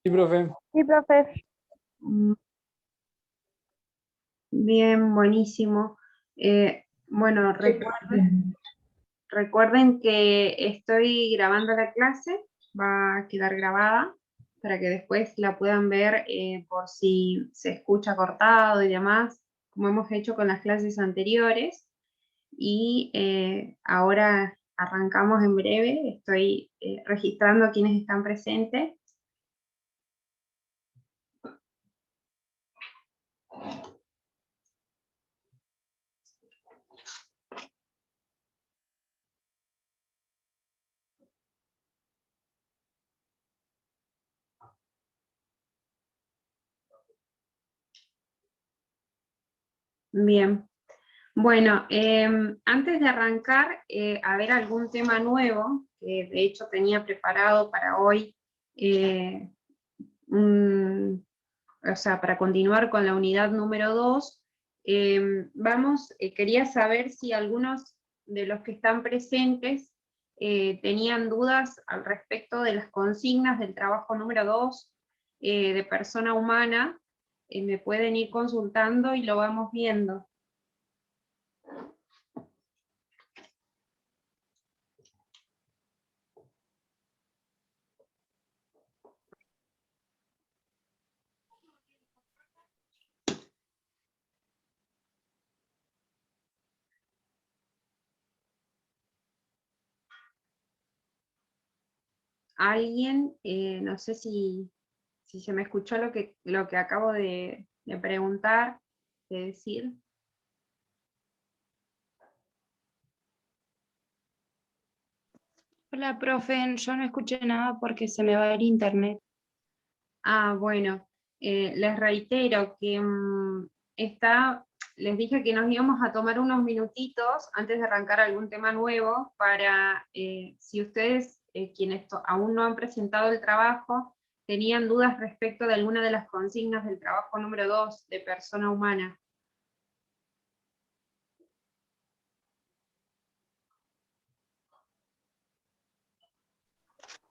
Sí, profe. Sí, profe. Mm, Bien, buenísimo. Bueno, recuerden que estoy grabando la clase, va a quedar grabada para que después la puedan ver por si se escucha cortado y demás, como hemos hecho con las clases anteriores. Y ahora arrancamos en breve, estoy registrando a quienes están presentes. Bien. Bueno, antes de arrancar, a ver algún tema nuevo, que de hecho tenía preparado para hoy, o sea, para continuar con la unidad número 2, quería saber si algunos de los que están presentes tenían dudas al respecto de las consignas del trabajo número 2 de persona humana. Me pueden ir consultando y lo vamos viendo. Alguien, no sé si se me escuchó lo que acabo de preguntar, de decir. Hola, profe, yo no escuché nada porque se me va el internet. Ah, bueno, les reitero que les dije que nos íbamos a tomar unos minutitos antes de arrancar algún tema nuevo para, si ustedes, quienes aún no han presentado el trabajo, tenían dudas respecto de alguna de las consignas del trabajo número 2 de persona humana.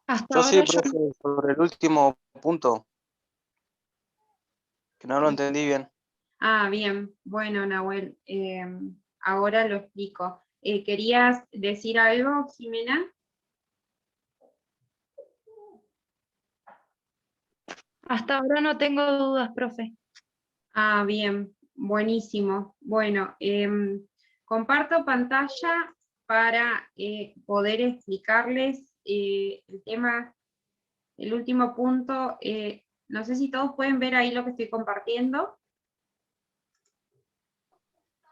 Hasta Yo sí, ahora yo profe, sobre el último punto, que no lo entendí bien. Ah, bien, bueno, Nahuel, ahora lo explico. ¿Querías decir algo, Jimena? hasta ahora no tengo dudas, profe. Ah, bien, buenísimo. Bueno, comparto pantalla para poder explicarles el tema, el último punto. No sé si todos pueden ver ahí lo que estoy compartiendo.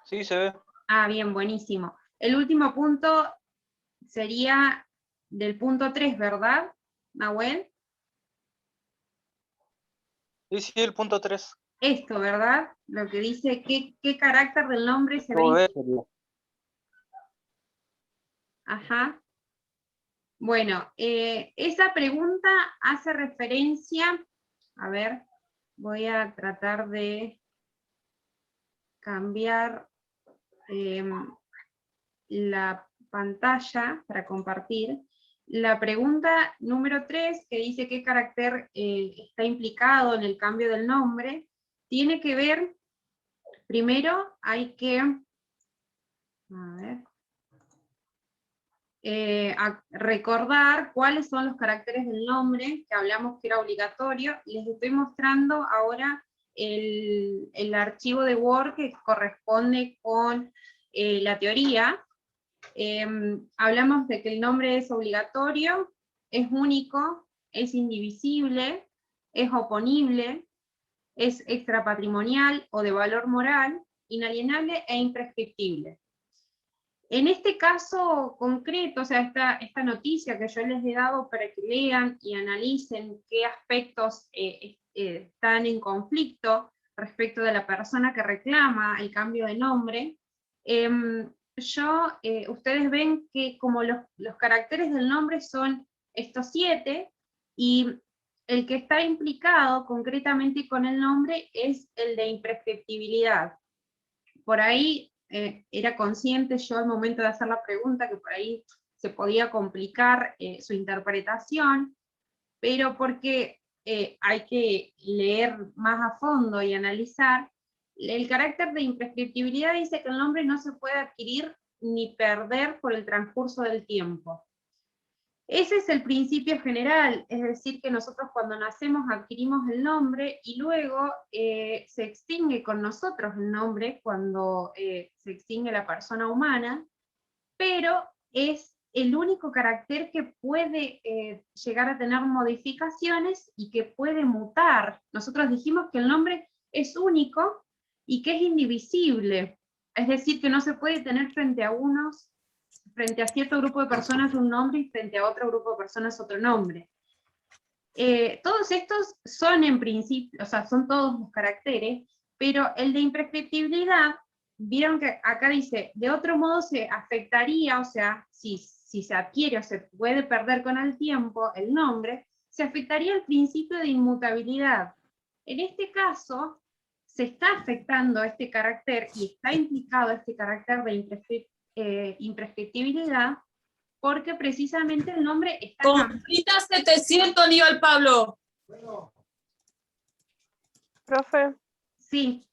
Sí, se ve. Ah, bien, buenísimo. El último punto sería del punto 3, ¿verdad, Nahuel? Sí, sí, el punto 3. Esto, ¿verdad? Lo que dice qué carácter del nombre se ve. Todo eso. Ajá. Bueno, esa pregunta hace referencia, a ver, voy a tratar de cambiar la pantalla para compartir. La pregunta número 3, que dice qué carácter está implicado en el cambio del nombre, tiene que ver, primero hay que, a ver, a recordar cuáles son los caracteres del nombre, que hablamos que era obligatorio. Les estoy mostrando ahora el archivo de Word que corresponde con la teoría. Hablamos de que el nombre es obligatorio, es único, es indivisible, es oponible, es extrapatrimonial o de valor moral, inalienable e imprescriptible. En este caso concreto, o sea, esta noticia que yo les he dado para que lean y analicen qué aspectos están en conflicto respecto de la persona que reclama el cambio de nombre, ustedes ven que como los caracteres del nombre son estos 7, y el que está implicado concretamente con el nombre es el de imprescriptibilidad. Por ahí era consciente yo al momento de hacer la pregunta que por ahí se podía complicar su interpretación, pero porque hay que leer más a fondo y analizar. El carácter de imprescriptibilidad dice que el nombre no se puede adquirir ni perder por el transcurso del tiempo. Ese es el principio general, es decir, que nosotros cuando nacemos adquirimos el nombre y luego se extingue con nosotros el nombre cuando se extingue la persona humana, pero es el único carácter que puede llegar a tener modificaciones y que puede mutar. Nosotros dijimos que el nombre es único y que es indivisible, es decir, que no se puede tener frente a cierto grupo de personas un nombre y frente a otro grupo de personas otro nombre. Todos estos son en principio, o sea, son todos los caracteres, pero el de imprescriptibilidad, vieron que acá dice, de otro modo se afectaría, o sea, si se adquiere o se puede perder con el tiempo el nombre, se afectaría el principio de inmutabilidad. En este caso, se está afectando este carácter y está implicado este carácter de imprescriptibilidad, porque precisamente el nombre está... Consulta 700, Aníbal Pablo. Profe, Sí,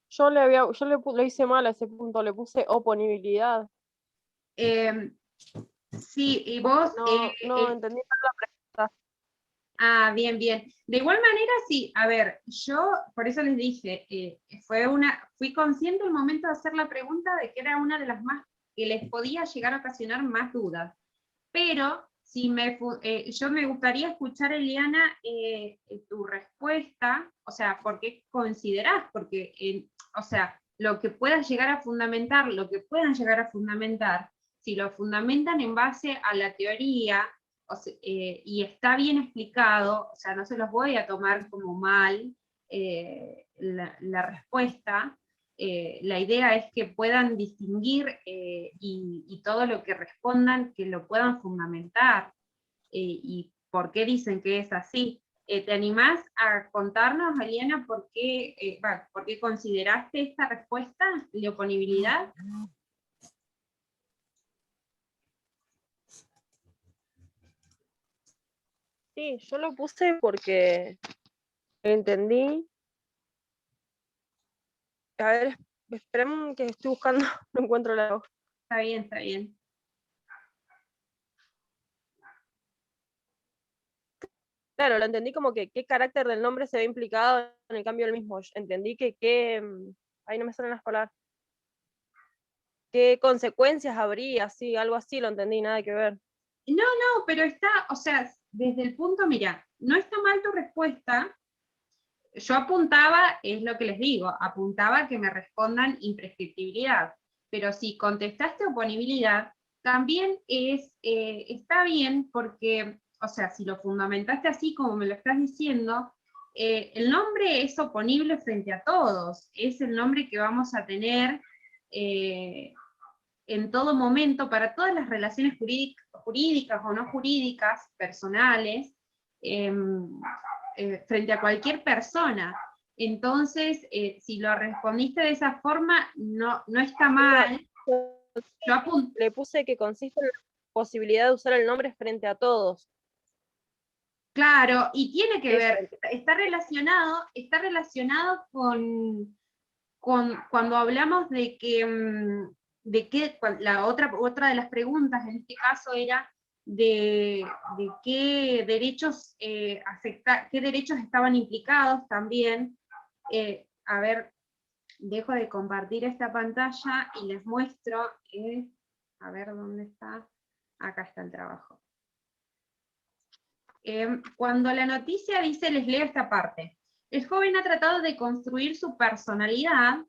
yo le hice mal a ese punto, le puse oponibilidad. sí, y vos... No entendí mal la bien, bien. De igual manera, sí, a ver, yo por eso les dije, fui consciente al momento de hacer la pregunta de que era una de las más que les podía llegar a ocasionar más dudas. Pero yo me gustaría escuchar, Eliana, tu respuesta, o sea, ¿por qué considerás? Porque, o sea, lo que puedas llegar a fundamentar, lo que puedan llegar a fundamentar, si lo fundamentan en base a la teoría, y está bien explicado, o sea, no se los voy a tomar como mal la respuesta. La idea es que puedan distinguir y todo lo que respondan, que lo puedan fundamentar, y por qué dicen que es así. ¿Te animás a contarnos, Eliana, por qué consideraste esta respuesta de oponibilidad? Sí, yo lo puse porque entendí. A ver, esperen que estoy buscando, no encuentro la hoja. Está bien, está bien. Claro, lo entendí como que qué carácter del nombre se ve implicado en el cambio del mismo. Entendí ahí no me salen las palabras. ¿Qué consecuencias habría? Sí, algo así lo entendí, nada que ver. No, pero está, o sea, desde el punto, mira, no está mal tu respuesta. Yo apuntaba, es lo que les digo, apuntaba que me respondan imprescriptibilidad, pero si contestaste oponibilidad, también está bien porque, o sea, si lo fundamentaste así como me lo estás diciendo, el nombre es oponible frente a todos, es el nombre que vamos a tener en todo momento para todas las relaciones jurídicas o no jurídicas, personales, frente a cualquier persona. Entonces, si lo respondiste de esa forma, no está mal. Le puse que consiste en la posibilidad de usar el nombre frente a todos. Claro, y tiene que Eso. ver, está relacionado con cuando hablamos de que la otra de las preguntas en este caso era de qué derechos qué derechos estaban implicados también. A ver, dejo de compartir esta pantalla y les muestro, a ver dónde está, acá está el trabajo. Cuando la noticia dice, les leo esta parte: el joven ha tratado de construir su personalidad,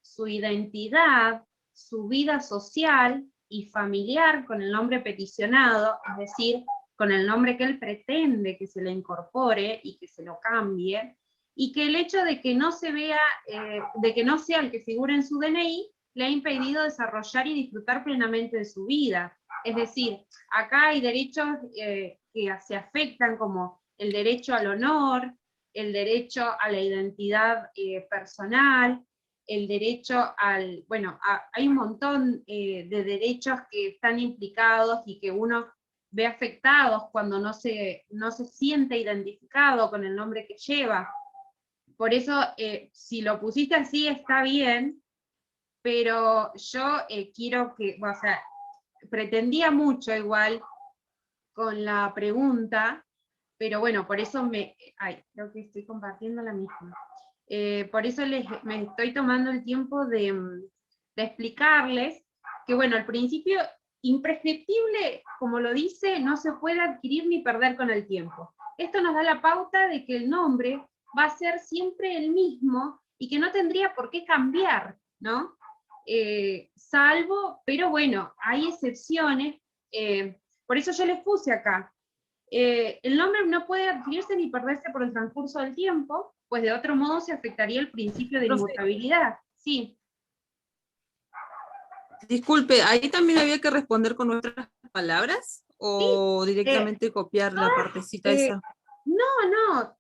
su identidad, su vida social y familiar con el nombre peticionado, es decir, con el nombre que él pretende que se le incorpore y que se lo cambie, y que el hecho de que no se vea, de que no sea el que figura en su DNI, le ha impedido desarrollar y disfrutar plenamente de su vida. Es decir, acá hay derechos que se afectan, como el derecho al honor, el derecho a la identidad personal, el derecho al, bueno, hay un montón de derechos que están implicados y que uno ve afectados cuando no se siente identificado con el nombre que lleva. Por eso, si lo pusiste así está bien, pero yo quiero que, o sea, pretendía mucho igual con la pregunta, pero bueno, por eso creo que estoy compartiendo la misma. Por eso me estoy tomando el tiempo de explicarles que, bueno, al principio, imprescriptible, como lo dice, no se puede adquirir ni perder con el tiempo. Esto nos da la pauta de que el nombre va a ser siempre el mismo y que no tendría por qué cambiar, ¿no? Salvo, pero bueno, hay excepciones, por eso yo les puse acá. El nombre no puede adquirirse ni perderse por el transcurso del tiempo, pues de otro modo se afectaría el principio de Profe. inmutabilidad. Sí. Disculpe, ¿ahí también había que responder con nuestras palabras? ¿O directamente copiar la partecita eh, esa? No,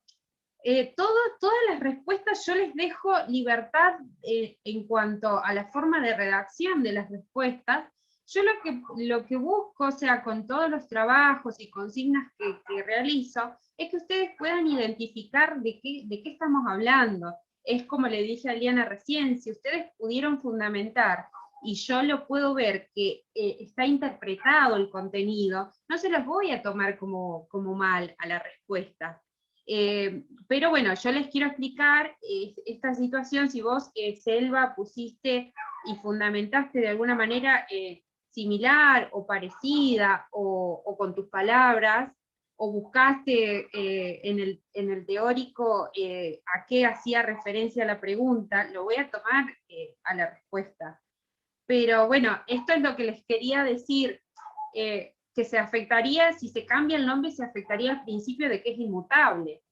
todas las respuestas yo les dejo libertad en cuanto a la forma de redacción de las respuestas. Yo lo que busco, o sea, con todos los trabajos y consignas que realizo, es que ustedes puedan identificar de qué estamos hablando. Es como le dije a Liana recién, si ustedes pudieron fundamentar y yo lo puedo ver que está interpretado el contenido, no se los voy a tomar como mal a la respuesta. Pero bueno, yo les quiero explicar esta situación. Si vos, Selva, pusiste y fundamentaste de alguna manera similar o parecida, o con tus palabras, o buscaste en el teórico a qué hacía referencia la pregunta, lo voy a tomar a la respuesta. Pero bueno, esto es lo que les quería decir, que se afectaría, si se cambia el nombre, se afectaría al principio de que es inmutable.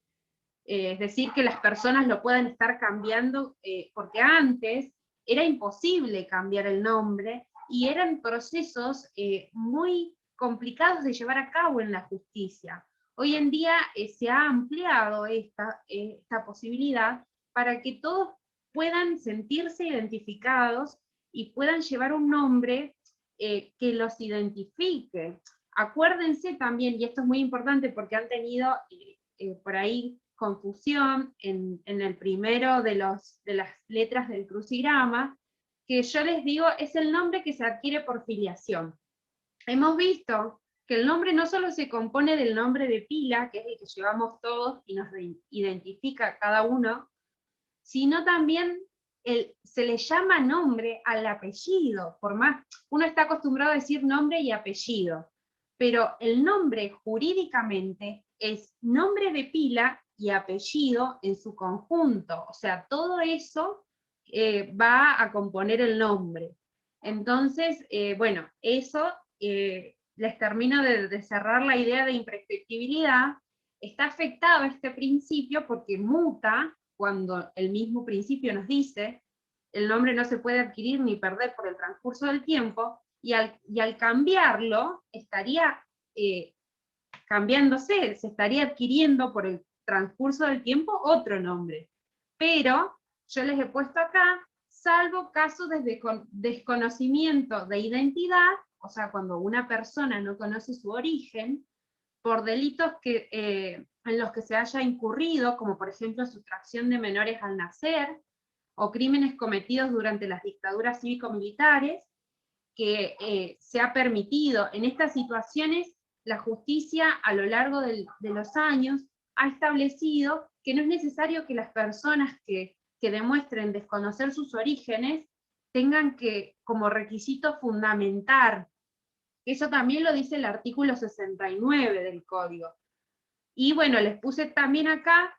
Es decir, que las personas lo puedan estar cambiando, porque antes era imposible cambiar el nombre, y eran procesos muy complicados de llevar a cabo en la justicia. Hoy en día se ha ampliado esta posibilidad para que todos puedan sentirse identificados y puedan llevar un nombre que los identifique. Acuérdense también, y esto es muy importante porque han tenido por ahí confusión en el primero de las letras del crucigrama, que yo les digo es el nombre que se adquiere por filiación. Hemos visto que el nombre no solo se compone del nombre de pila, que es el que llevamos todos y nos identifica a cada uno, sino también se le llama nombre al apellido, por más, uno está acostumbrado a decir nombre y apellido, pero el nombre jurídicamente es nombre de pila y apellido en su conjunto, o sea, todo eso va a componer el nombre. Entonces, bueno, eso les termino de cerrar la idea de imprescriptibilidad. Está afectado este principio porque muta, cuando el mismo principio nos dice, el nombre no se puede adquirir ni perder por el transcurso del tiempo, y al cambiarlo, estaría cambiándose, se estaría adquiriendo por el transcurso del tiempo otro nombre. Pero yo les he puesto acá, salvo casos de desconocimiento de identidad, o sea, cuando una persona no conoce su origen, por delitos en los que se haya incurrido, como por ejemplo sustracción de menores al nacer, o crímenes cometidos durante las dictaduras cívico-militares, que se ha permitido. En estas situaciones, la justicia a lo largo de los años ha establecido que no es necesario que las personas que demuestren desconocer sus orígenes tengan que, como requisito, fundamentar. Eso también lo dice el artículo 69 del Código. Y bueno, les puse también acá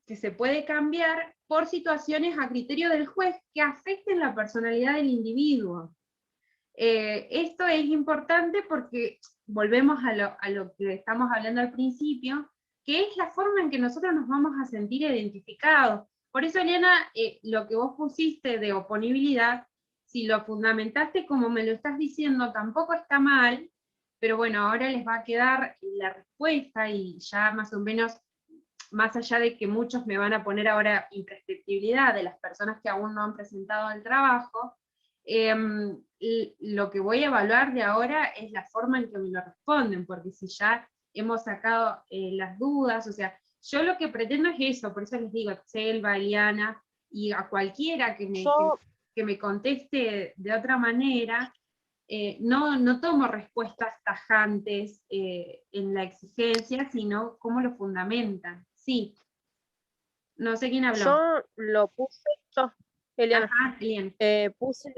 que se puede cambiar por situaciones a criterio del juez que afecten la personalidad del individuo. Esto es importante porque volvemos a lo que estamos hablando al principio, que es la forma en que nosotros nos vamos a sentir identificados. Por eso, Eliana, lo que vos pusiste de oponibilidad, si lo fundamentaste como me lo estás diciendo, tampoco está mal, pero bueno, ahora les va a quedar la respuesta, y ya más o menos, más allá de que muchos me van a poner ahora imprescriptibilidad de las personas que aún no han presentado el trabajo, lo que voy a evaluar de ahora es la forma en que me lo responden, porque si ya hemos sacado las dudas, o sea, yo lo que pretendo es eso, por eso les digo, Selva, Eliana, y a cualquiera que me conteste de otra manera, no tomo respuestas tajantes en la exigencia, sino cómo lo fundamentan. Sí. No sé quién habló. Yo lo puse, Eliana, Ajá, bien. puse,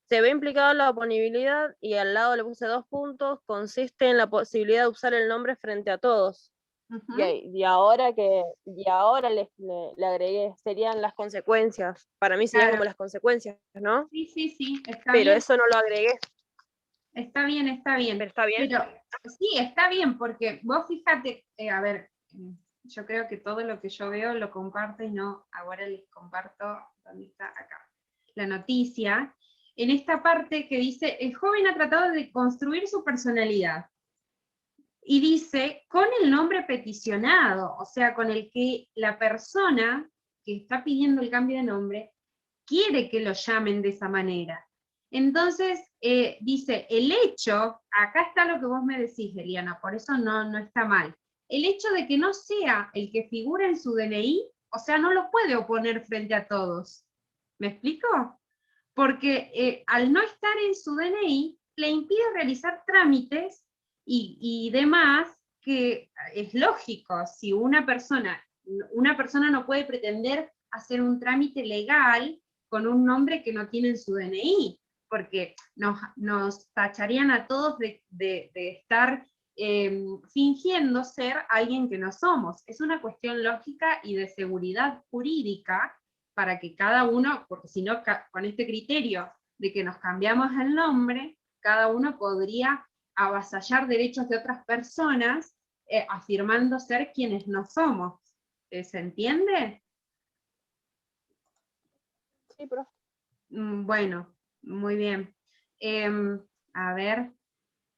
se ve implicado la oponibilidad y al lado le puse 2 puntos, consiste en la posibilidad de usar el nombre frente a todos. Ujú. Y ahora le agregué, serían las consecuencias. Para mí serían Claro. como las consecuencias, ¿no? Sí, está Pero bien. eso no lo agregué. Está bien, está bien. ¿Pero está bien? Pero sí, está bien, porque vos fíjate, a ver, yo creo que todo lo que yo veo lo comparto y no, ahora les comparto, ¿dónde está? Acá. La noticia, en esta parte que dice, el joven ha tratado de construir su personalidad. Y dice, con el nombre peticionado, o sea, con el que la persona que está pidiendo el cambio de nombre quiere que lo llamen de esa manera. Entonces, dice, el hecho, acá está lo que vos me decís, Eliana, por eso no está mal. El hecho de que no sea el que figura en su DNI, o sea, no lo puede oponer frente a todos. ¿Me explico? Porque al no estar en su DNI, le impide realizar trámites y demás, que es lógico, si una persona no puede pretender hacer un trámite legal con un nombre que no tiene en su DNI, porque nos tacharían a todos de estar fingiendo ser alguien que no somos. Es una cuestión lógica y de seguridad jurídica para que cada uno, porque si no, con este criterio de que nos cambiamos el nombre, cada uno podría avasallar derechos de otras personas afirmando ser quienes no somos. ¿Se entiende? Sí, pero Bueno, muy bien. A ver,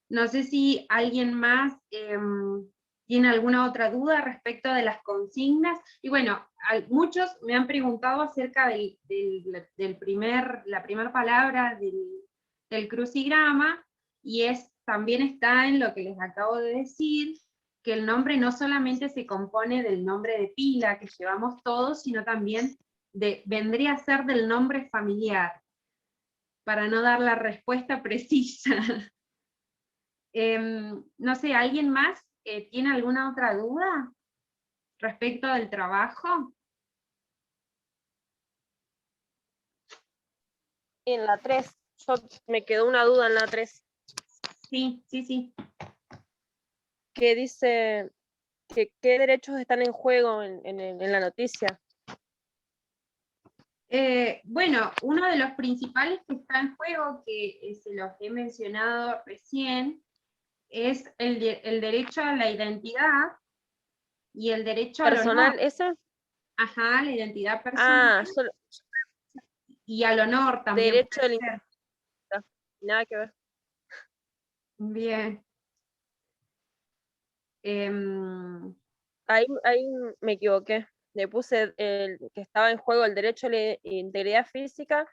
no sé si alguien más tiene alguna otra duda respecto de las consignas. Y bueno, muchos me han preguntado acerca la primera palabra del crucigrama, y también está en lo que les acabo de decir, que el nombre no solamente se compone del nombre de pila que llevamos todos, sino también vendría a ser del nombre familiar, para no dar la respuesta precisa. No sé, ¿alguien más tiene alguna otra duda respecto del trabajo? en la 3, me quedó una duda en la 3, Sí. que dice que qué derechos están en juego en la noticia. Bueno, uno de los principales que está en juego, que se los he mencionado recién, es el derecho a la identidad y el derecho al ¿Personal honor. ese? Ajá, la identidad personal Solo y al honor también derecho puede del ser. nada que ver. Bien. Em, Ahí me equivoqué. Le puse el que estaba en juego el derecho a la integridad física,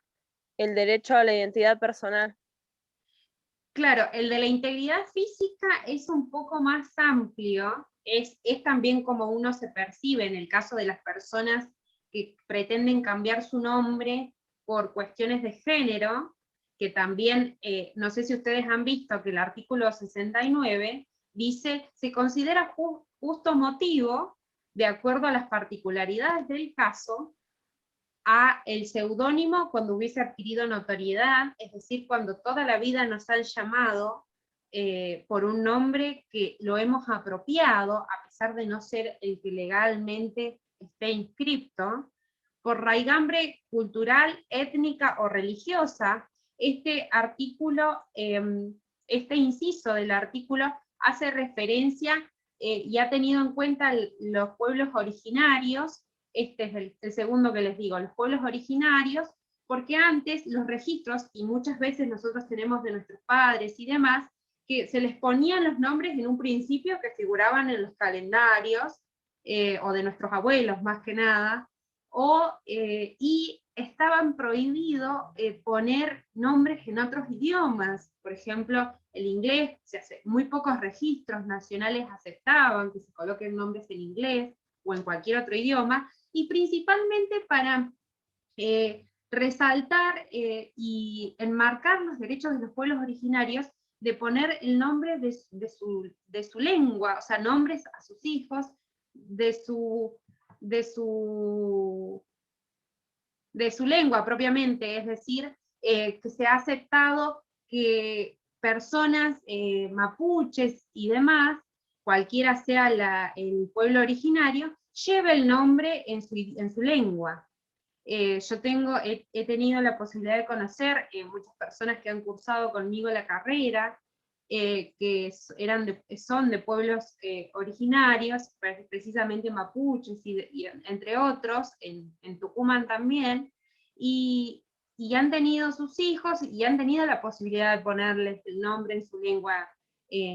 el derecho a la identidad personal. Claro, el de la integridad física es un poco más amplio, es también como uno se percibe en el caso de las personas que pretenden cambiar su nombre por cuestiones de género, que también, no sé si ustedes han visto que el artículo 69 dice, se considera justo motivo, de acuerdo a las particularidades del caso, a el seudónimo cuando hubiese adquirido notoriedad, es decir, cuando toda la vida nos han llamado por un nombre que lo hemos apropiado, a pesar de no ser el que legalmente esté inscripto, por raigambre cultural, étnica o religiosa. Este artículo, este inciso del artículo hace referencia y ha tenido en cuenta los pueblos originarios. Este es el segundo que les digo, los pueblos originarios, porque antes los registros, y muchas veces nosotros tenemos de nuestros padres y demás, que se les ponían los nombres en un principio que figuraban en los calendarios, o de nuestros abuelos más que nada, y estaban prohibido poner nombres en otros idiomas. Por ejemplo, el inglés, muy pocos registros nacionales aceptaban que se coloquen nombres en inglés o en cualquier otro idioma, y principalmente para resaltar y enmarcar los derechos de los pueblos originarios de poner el nombre de su lengua, o sea, nombres a sus hijos, de su lengua propiamente, es decir, que se ha aceptado que personas mapuches y demás, cualquiera sea el pueblo originario, lleve el nombre en su lengua. Yo he tenido la posibilidad de conocer muchas personas que han cursado conmigo la carrera, que son de pueblos originarios, precisamente mapuches y entre otros, en Tucumán también, y han tenido sus hijos y han tenido la posibilidad de ponerles el nombre en su lengua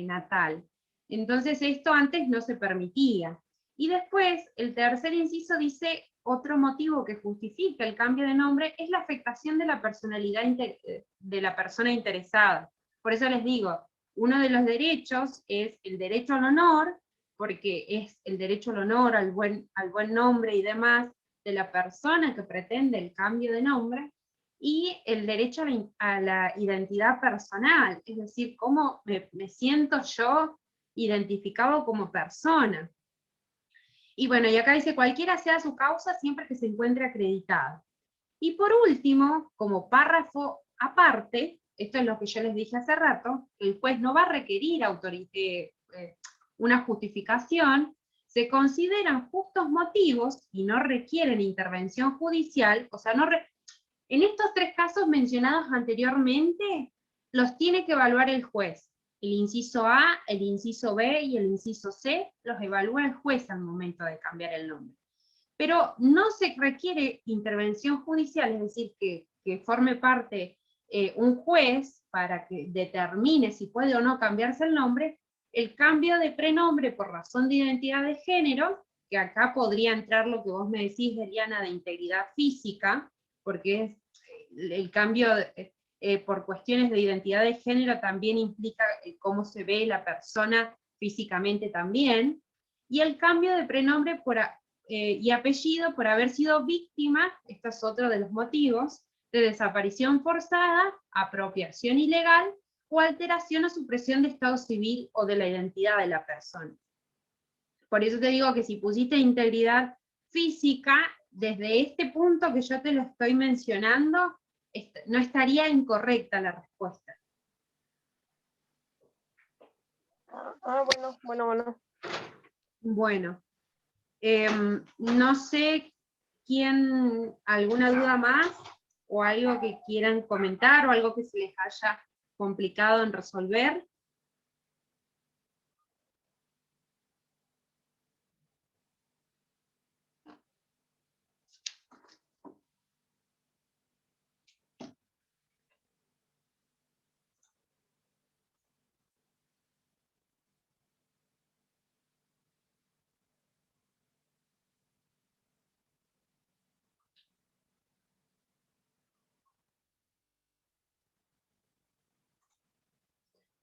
natal. Entonces esto antes no se permitía. Y después, el tercer inciso dice, otro motivo que justifica el cambio de nombre es la afectación de la personalidad de la persona interesada. Por eso les digo, uno de los derechos es el derecho al honor, porque es el derecho al honor, al buen nombre y demás de la persona que pretende el cambio de nombre, y el derecho a la identidad personal, es decir, cómo me siento yo identificado como persona. Y bueno, y acá dice, cualquiera sea su causa siempre que se encuentre acreditada. Y por último, como párrafo aparte, esto es lo que yo les dije hace rato, el juez no va a requerir una justificación, se consideran justos motivos y no requieren intervención judicial, o sea, en estos tres casos mencionados anteriormente, los tiene que evaluar el juez. El inciso A, el inciso B y el inciso C los evalúa el juez al momento de cambiar el nombre. Pero no se requiere intervención judicial, es decir, que forme parte un juez para que determine si puede o no cambiarse el nombre. El cambio de prenombre por razón de identidad de género, que acá podría entrar lo que vos me decís, Eliana, de integridad física, porque es el cambio por cuestiones de identidad de género también implica cómo se ve la persona físicamente también, y el cambio de prenombre y apellido por haber sido víctima, esto es otro de los motivos, de desaparición forzada, apropiación ilegal, o alteración o supresión de estado civil o de la identidad de la persona. Por eso te digo que si pusiste integridad física, desde este punto que yo te lo estoy mencionando, no estaría incorrecta la respuesta. Bueno. Bueno, no sé alguna duda más, o algo que quieran comentar, o algo que se les haya complicado en resolver.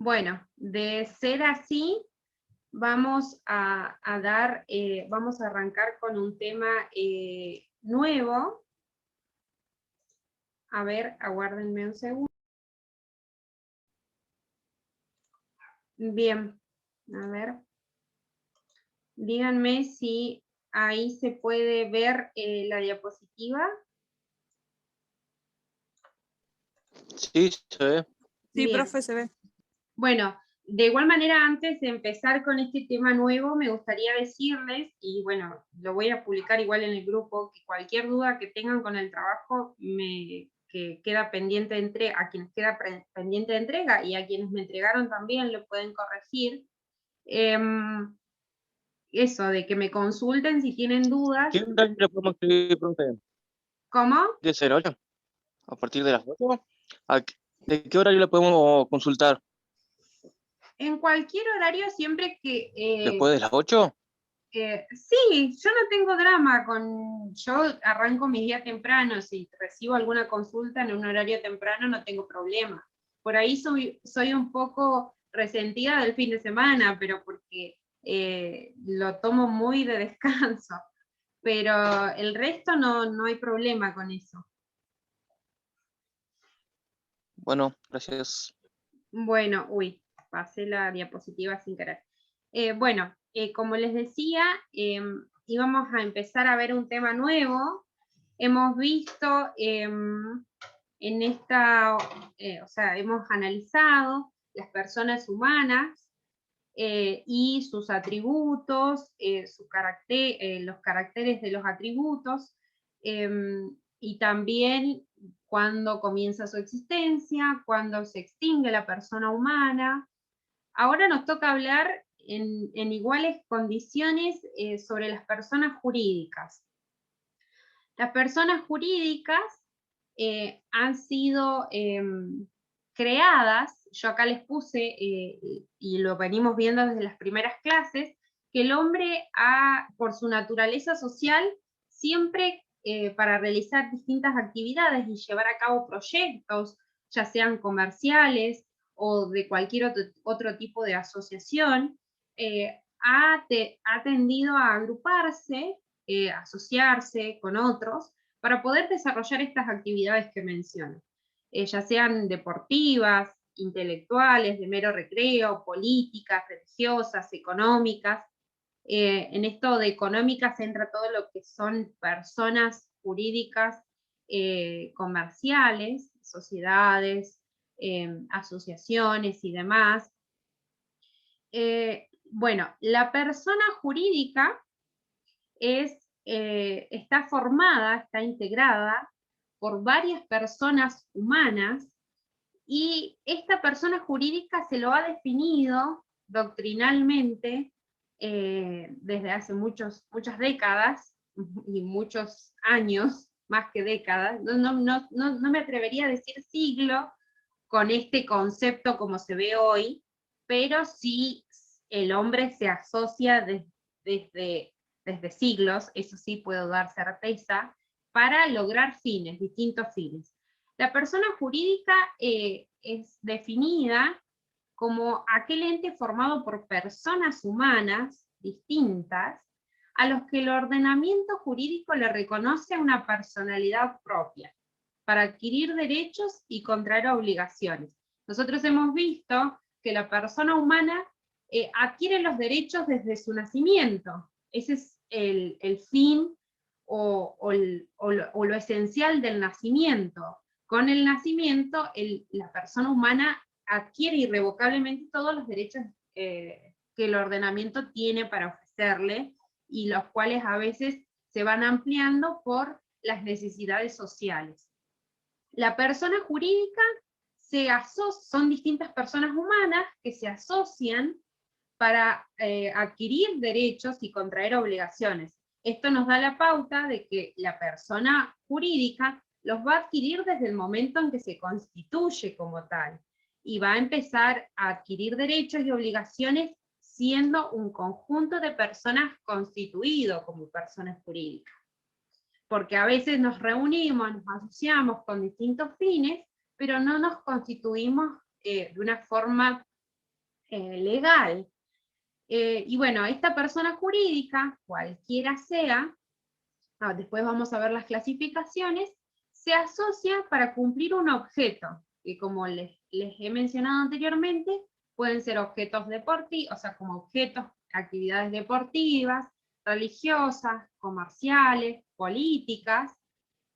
Bueno, de ser así, vamos a arrancar con un tema nuevo. A ver, aguárdenme un segundo. Bien, a ver. Díganme si ahí se puede ver la diapositiva. Sí, se ve. Sí, Bien. profe, se ve. Bueno, de igual manera, antes de empezar con este tema nuevo, me gustaría decirles, y bueno, lo voy a publicar igual en el grupo, que cualquier duda que tengan con el trabajo, que queda pendiente a quienes queda pendiente de entrega, y a quienes me entregaron también lo pueden corregir. Eso, de que me consulten si tienen dudas. ¿Qué horario le podemos escribir, profe? ¿Cómo? ¿De 08? ¿A partir de las 8? ¿De qué horario le podemos consultar? En cualquier horario, siempre que... ¿Después de las 8? Sí, yo no tengo drama yo arranco mi día temprano, si recibo alguna consulta en un horario temprano no tengo problema. Por ahí soy un poco resentida del fin de semana, pero porque lo tomo muy de descanso, pero el resto no hay problema con eso. Bueno, gracias. Bueno, pasé la diapositiva sin querer. Bueno, como les decía, íbamos a empezar a ver un tema nuevo. Hemos visto en esta, o sea, hemos analizado las personas humanas y sus atributos, los caracteres de los atributos, y también cuándo comienza su existencia, cuándo se extingue la persona humana. Ahora nos toca hablar en iguales condiciones sobre las personas jurídicas. Las personas jurídicas han sido creadas, yo acá les puse, y lo venimos viendo desde las primeras clases, que el hombre por su naturaleza social, siempre para realizar distintas actividades y llevar a cabo proyectos, ya sean comerciales o de cualquier otro tipo de asociación, ha tendido a agruparse, asociarse con otros, para poder desarrollar estas actividades que menciono, ya sean deportivas, intelectuales, de mero recreo, políticas, religiosas, económicas. En esto de económicas entra todo lo que son personas jurídicas comerciales, sociedades, asociaciones y demás. Bueno, la persona jurídica está formada, está integrada por varias personas humanas, y esta persona jurídica se lo ha definido doctrinalmente desde hace muchas décadas y muchos años, más que décadas, no me atrevería a decir siglo con este concepto como se ve hoy, pero sí el hombre se asocia desde siglos, eso sí puedo dar certeza, para lograr distintos fines. La persona jurídica es definida como aquel ente formado por personas humanas distintas, a los que el ordenamiento jurídico le reconoce una personalidad propia, para adquirir derechos y contraer obligaciones. Nosotros hemos visto que la persona humana adquiere los derechos desde su nacimiento. Ese es el fin o lo esencial del nacimiento. Con el nacimiento, la persona humana adquiere irrevocablemente todos los derechos que el ordenamiento tiene para ofrecerle, y los cuales a veces se van ampliando por las necesidades sociales. La persona jurídica son distintas personas humanas que se asocian para adquirir derechos y contraer obligaciones. Esto nos da la pauta de que la persona jurídica los va a adquirir desde el momento en que se constituye como tal, y va a empezar a adquirir derechos y obligaciones siendo un conjunto de personas constituido como personas jurídicas. Porque a veces nos reunimos, nos asociamos con distintos fines, pero no nos constituimos de una forma legal. Y bueno, esta persona jurídica, cualquiera sea, después vamos a ver las clasificaciones, se asocia para cumplir un objeto, que como les he mencionado anteriormente, pueden ser objetos deportivos, o sea, como objetos, actividades deportivas, religiosas, comerciales, políticas,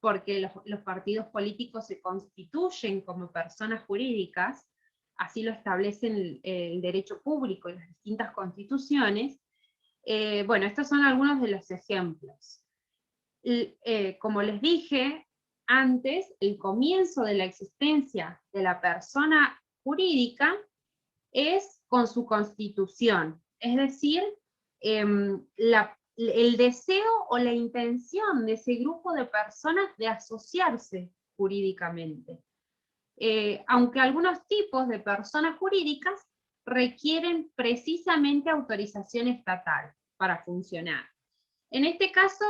porque los partidos políticos se constituyen como personas jurídicas, así lo establecen el derecho público y las distintas constituciones. Bueno, estos son algunos de los ejemplos. Como les dije antes, el comienzo de la existencia de la persona jurídica es con su constitución, es decir, el deseo o la intención de ese grupo de personas de asociarse jurídicamente. Aunque algunos tipos de personas jurídicas requieren precisamente autorización estatal para funcionar. En este caso,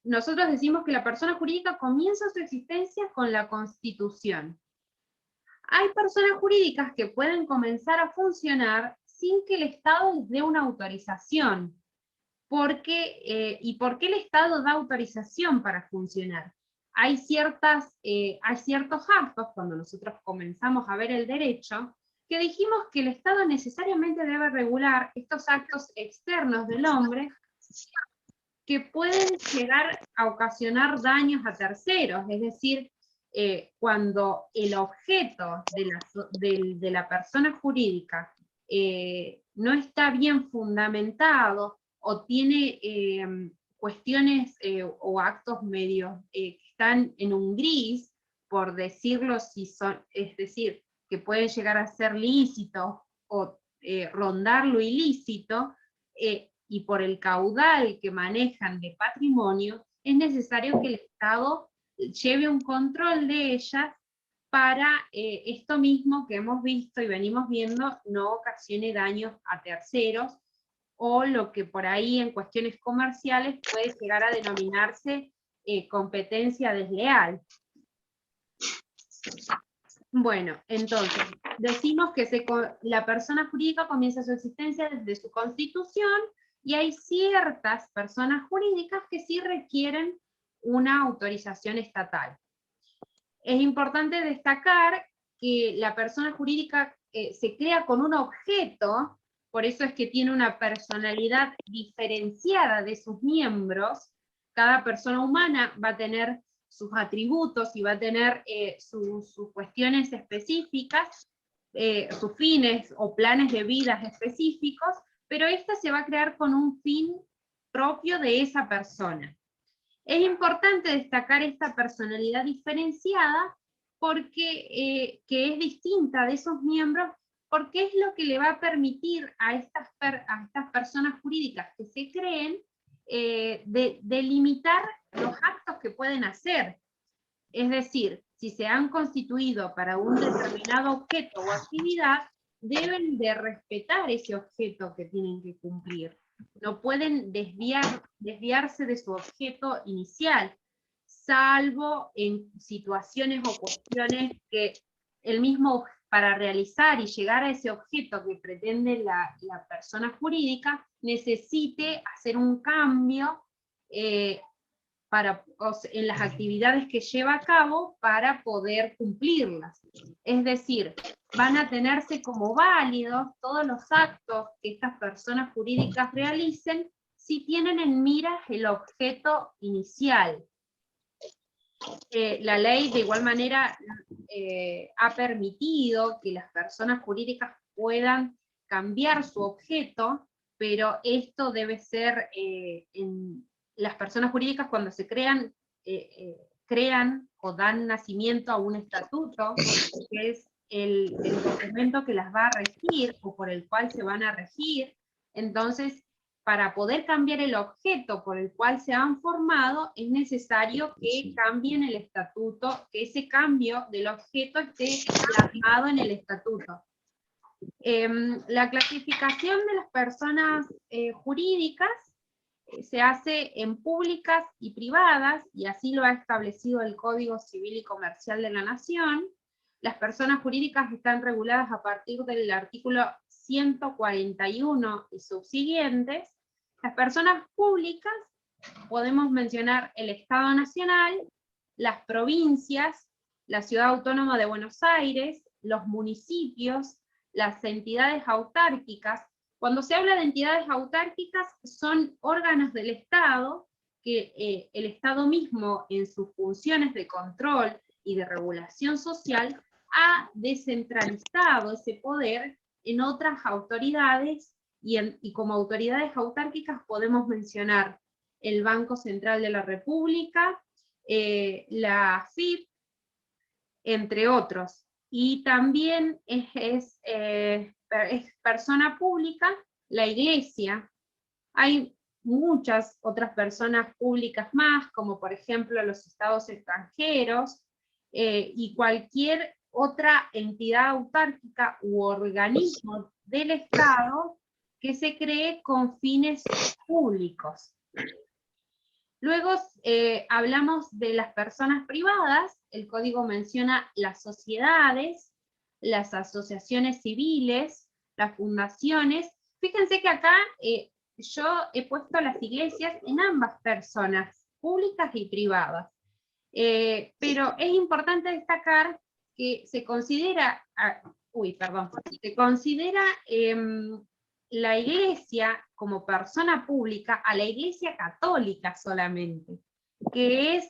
nosotros decimos que la persona jurídica comienza su existencia con la Constitución. Hay personas jurídicas que pueden comenzar a funcionar sin que el Estado les dé una autorización. ¿Y por qué el Estado da autorización para funcionar? Hay ciertos actos, cuando nosotros comenzamos a ver el derecho, que dijimos que el Estado necesariamente debe regular estos actos externos del hombre que pueden llegar a ocasionar daños a terceros, es decir, cuando el objeto de la persona jurídica no está bien fundamentado o tiene cuestiones o actos medios que están en un gris, por decirlo, es decir, que pueden llegar a ser lícitos o rondar lo ilícito, y por el caudal que manejan de patrimonio, es necesario que el Estado lleve un control de ellas para esto mismo que hemos visto y venimos viendo no ocasione daños a terceros, o lo que por ahí en cuestiones comerciales puede llegar a denominarse competencia desleal. Bueno, entonces, decimos que la persona jurídica comienza su existencia desde su constitución, y hay ciertas personas jurídicas que sí requieren una autorización estatal. Es importante destacar que la persona jurídica se crea con un objeto, por eso es que tiene una personalidad diferenciada de sus miembros. Cada persona humana va a tener sus atributos y va a tener sus cuestiones específicas, sus fines o planes de vida específicos, pero esta se va a crear con un fin propio de esa persona. Es importante destacar esta personalidad diferenciada porque que es distinta de esos miembros, porque es lo que le va a permitir a estas personas jurídicas que se creen delimitar los actos que pueden hacer. Es decir, si se han constituido para un determinado objeto o actividad, deben de respetar ese objeto que tienen que cumplir. No pueden desviarse de su objeto inicial, salvo en situaciones o cuestiones que el mismo, para realizar y llegar a ese objeto que pretende la persona jurídica, necesite hacer un cambio en las actividades que lleva a cabo para poder cumplirlas. Es decir, van a tenerse como válidos todos los actos que estas personas jurídicas realicen si tienen en mira el objeto inicial. La ley de igual manera ha permitido que las personas jurídicas puedan cambiar su objeto, pero esto debe ser las personas jurídicas cuando se crean o dan nacimiento a un estatuto, que es el documento que las va a regir o por el cual se van a regir. Entonces, para poder cambiar el objeto por el cual se han formado, es necesario que cambien el estatuto, que ese cambio del objeto esté plasmado en el estatuto. La clasificación de las personas jurídicas se hace en públicas y privadas, y así lo ha establecido el Código Civil y Comercial de la Nación. Las personas jurídicas están reguladas a partir del artículo 141 y subsiguientes. Las personas públicas, podemos mencionar el Estado Nacional, las provincias, la Ciudad Autónoma de Buenos Aires, los municipios, las entidades autárquicas. Cuando se habla de entidades autárquicas, son órganos del Estado que el Estado mismo, en sus funciones de control y de regulación social, ha descentralizado ese poder en otras autoridades, y como autoridades autárquicas podemos mencionar el Banco Central de la República, la AFIP, entre otros. Y también es persona pública la Iglesia. Hay muchas otras personas públicas más, como por ejemplo los estados extranjeros, y cualquier otra entidad autárquica u organismo del Estado que se cree con fines públicos. Luego hablamos de las personas privadas. El código menciona las sociedades, las asociaciones civiles, las fundaciones. Fíjense que acá yo he puesto las iglesias en ambas personas, públicas y privadas. Pero es importante destacar que se considera, se considera la iglesia como persona pública a la iglesia católica solamente, que es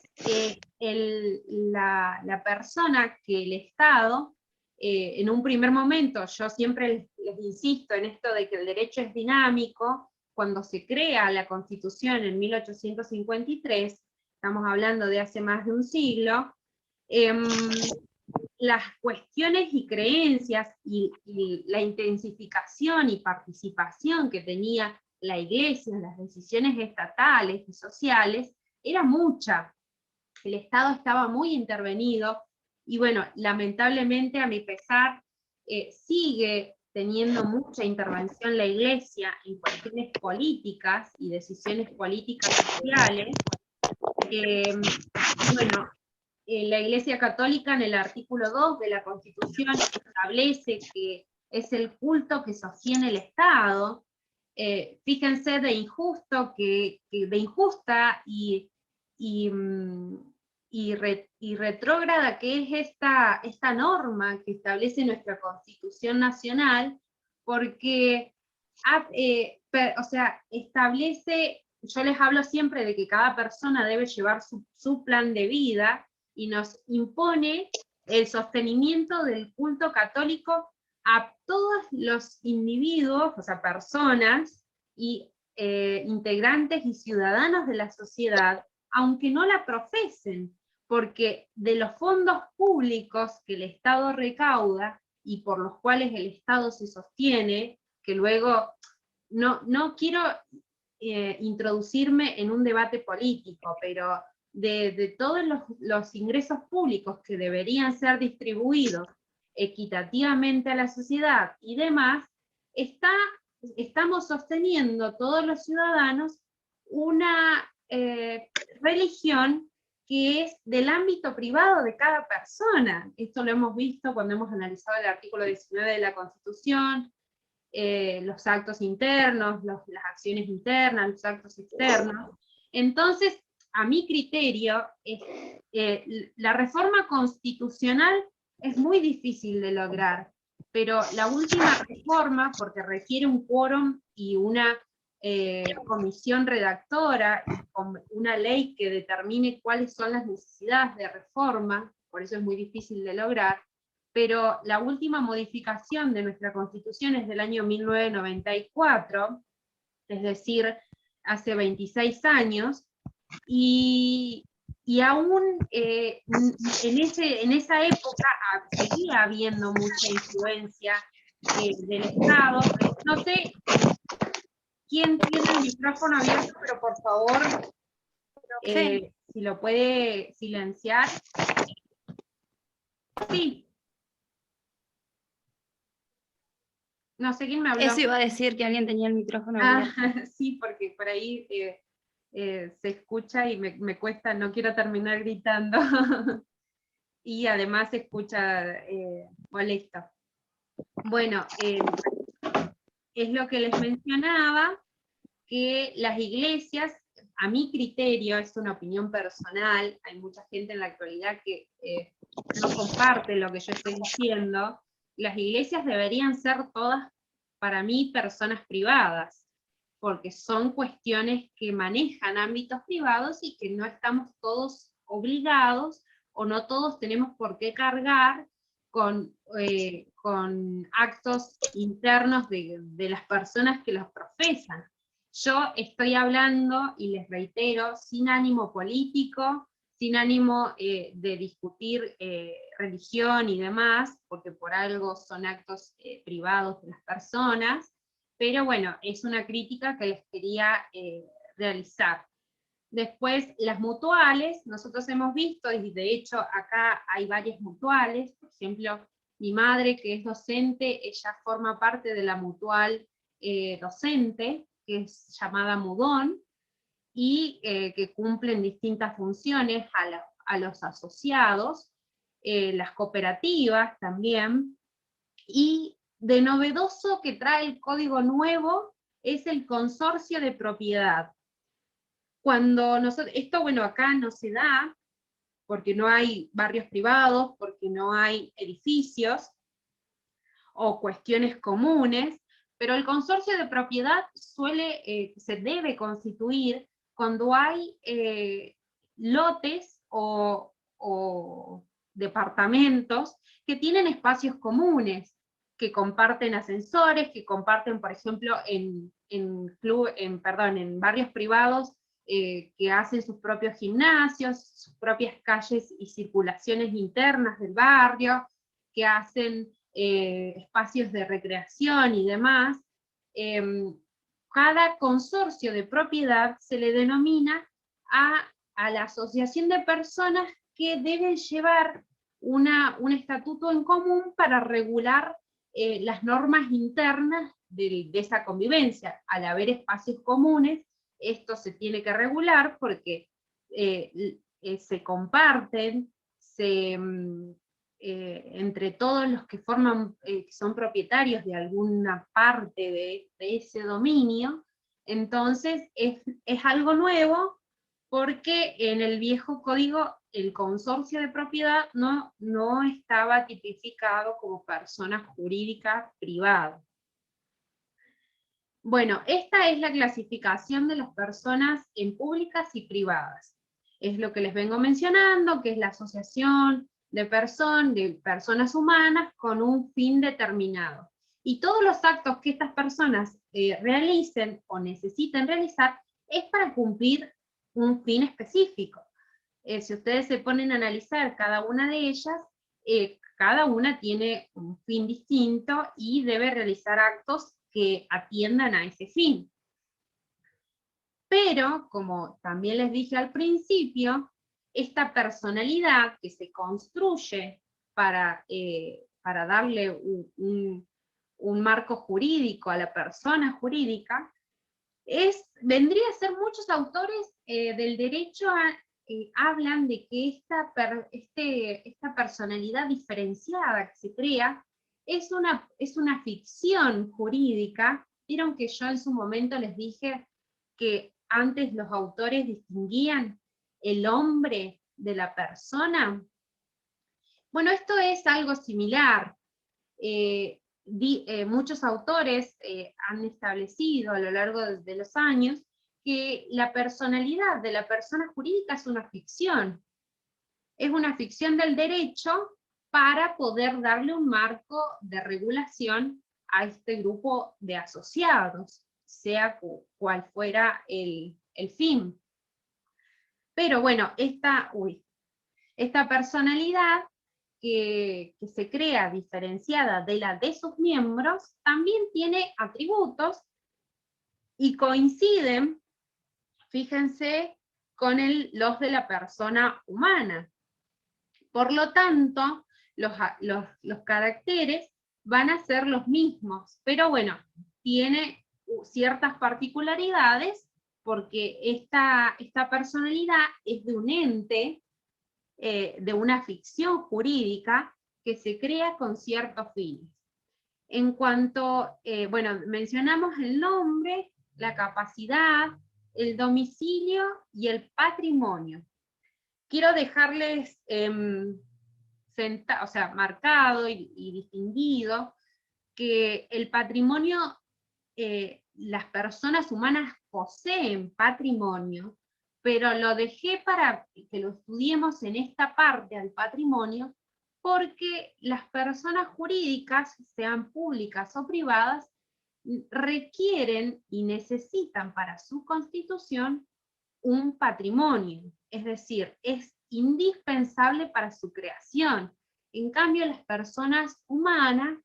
la persona que el Estado, en un primer momento, yo siempre les insisto en esto de que el derecho es dinámico. Cuando se crea la Constitución en 1853, estamos hablando de hace más de un siglo, las cuestiones y creencias y la intensificación y participación que tenía la iglesia en las decisiones estatales y sociales era mucha. El Estado estaba muy intervenido, y bueno, lamentablemente a mi pesar, sigue teniendo mucha intervención la iglesia en cuestiones políticas y decisiones políticas sociales. Bueno, la Iglesia Católica en el artículo 2 de la Constitución establece que es el culto que sostiene el Estado. Fíjense de injusta y retrógrada que es esta norma que establece nuestra Constitución Nacional, porque establece, yo les hablo siempre de que cada persona debe llevar su plan de vida, y nos impone el sostenimiento del culto católico a todos los individuos, o sea, personas y integrantes y ciudadanos de la sociedad, aunque no la profesen, porque de los fondos públicos que el Estado recauda y por los cuales el Estado se sostiene, que luego no quiero introducirme en un debate político, pero de todos los ingresos públicos que deberían ser distribuidos equitativamente a la sociedad y demás, estamos sosteniendo todos los ciudadanos una religión que es del ámbito privado de cada persona. Esto lo hemos visto cuando hemos analizado el artículo 19 de la Constitución, los actos internos, las acciones internas, los actos externos. Entonces, a mi criterio, la reforma constitucional es muy difícil de lograr, pero la última reforma, porque requiere un quórum y una comisión redactora, con una ley que determine cuáles son las necesidades de reforma, por eso es muy difícil de lograr, pero la última modificación de nuestra Constitución es del año 1994, es decir, hace 26 años, y aún en esa época seguía habiendo mucha influencia del Estado. No sé quién tiene el micrófono abierto, pero por favor, si lo puede silenciar. Sí. No sé quién me habló. Eso iba a decir, que alguien tenía el micrófono abierto. Sí, porque por ahí se escucha y me cuesta, no quiero terminar gritando. Y además se escucha molesto. Bueno, es lo que les mencionaba, que las iglesias, a mi criterio, es una opinión personal, hay mucha gente en la actualidad que no comparte lo que yo estoy diciendo, las iglesias deberían ser todas, para mí, personas privadas, porque son cuestiones que manejan ámbitos privados y que no estamos todos obligados, o no todos tenemos por qué cargar con actos internos de las personas que los profesan. Yo estoy hablando, y les reitero, sin ánimo político, sin ánimo de discutir religión y demás, porque por algo son actos privados de las personas, pero bueno, es una crítica que les quería realizar. Después, las mutuales, nosotros hemos visto, y de hecho acá hay varias mutuales, por ejemplo, mi madre, que es docente, ella forma parte de la mutual docente, que es llamada Mudón, y que cumplen distintas funciones a los asociados, las cooperativas también, y de novedoso que trae el código nuevo es el consorcio de propiedad. Cuando esto, bueno, acá no se da, porque no hay barrios privados, porque no hay edificios, o cuestiones comunes, pero el consorcio de propiedad se debe constituir cuando hay lotes o departamentos que tienen espacios comunes, que comparten ascensores, que comparten, por ejemplo, en barrios privados, que hacen sus propios gimnasios, sus propias calles y circulaciones internas del barrio, que hacen espacios de recreación y demás. Cada consorcio de propiedad se le denomina a la asociación de personas que deben llevar un estatuto en común para regular las normas internas de esa convivencia. Al haber espacios comunes, esto se tiene que regular porque se comparten, entre todos los que que son propietarios de alguna parte de ese dominio. Entonces es algo nuevo, porque en el viejo código el consorcio de propiedad no estaba tipificado como persona jurídica privada. Bueno, esta es la clasificación de las personas en públicas y privadas. Es lo que les vengo mencionando, que es la asociación de personas humanas con un fin determinado. Y todos los actos que estas personas realicen o necesiten realizar es para cumplir un fin específico. Si ustedes se ponen a analizar cada una de ellas, cada una tiene un fin distinto y debe realizar actos que atiendan a ese fin. Pero, como también les dije al principio, esta personalidad que se construye para darle un marco jurídico a la persona jurídica, vendría a ser, muchos autores del derecho hablan de que esta personalidad diferenciada que se crea es una ficción jurídica. Vieron que yo en su momento les dije que antes los autores distinguían el hombre de la persona. Bueno, esto es algo similar. Muchos autores han establecido a lo largo de los años que la personalidad de la persona jurídica es una ficción. Es una ficción del derecho para poder darle un marco de regulación a este grupo de asociados, sea cual fuera el fin. Pero bueno, esta personalidad que se crea diferenciada de la de sus miembros, también tiene atributos y coinciden, fíjense, con los de la persona humana. Por lo tanto, los caracteres van a ser los mismos, pero bueno, tiene ciertas particularidades porque esta personalidad es de un ente, de una ficción jurídica que se crea con ciertos fines. En cuanto, bueno, mencionamos el nombre, la capacidad, el domicilio y el patrimonio. Quiero dejarles marcado y distinguido que el patrimonio, las personas humanas poseen patrimonio, pero lo dejé para que lo estudiemos en esta parte al patrimonio, porque las personas jurídicas, sean públicas o privadas, requieren y necesitan para su constitución un patrimonio, es decir, es indispensable para su creación. En cambio, las personas humanas